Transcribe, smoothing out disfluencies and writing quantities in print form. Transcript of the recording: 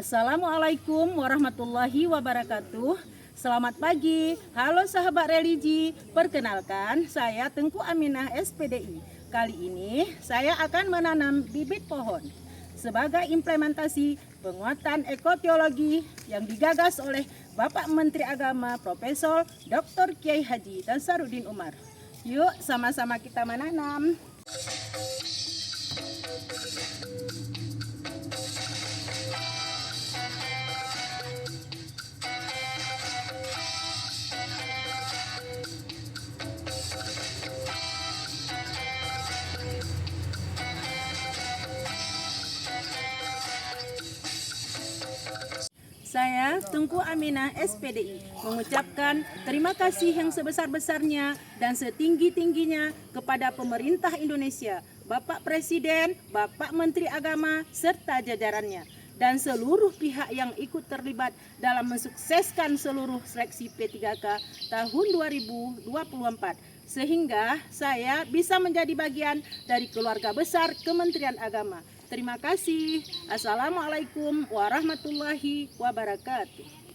Assalamualaikum warahmatullahi wabarakatuh. Selamat pagi, halo sahabat religi. Perkenalkan, saya Tengku Aminah SPDI. Kali ini saya akan menanam bibit pohon sebagai implementasi penguatan ekoteologi yang digagas oleh Bapak Menteri Agama Profesor Dr. Kiai Haji Nasaruddin Umar. Yuk sama-sama kita menanam. Saya, Tengku Aminah SPDI, mengucapkan terima kasih yang sebesar-besarnya dan setinggi-tingginya kepada pemerintah Indonesia, Bapak Presiden, Bapak Menteri Agama, serta jajarannya, dan seluruh pihak yang ikut terlibat dalam mensukseskan seluruh seleksi P3K tahun 2024. Sehingga saya bisa menjadi bagian dari keluarga besar Kementerian Agama. Terima kasih. Assalamualaikum warahmatullahi wabarakatuh.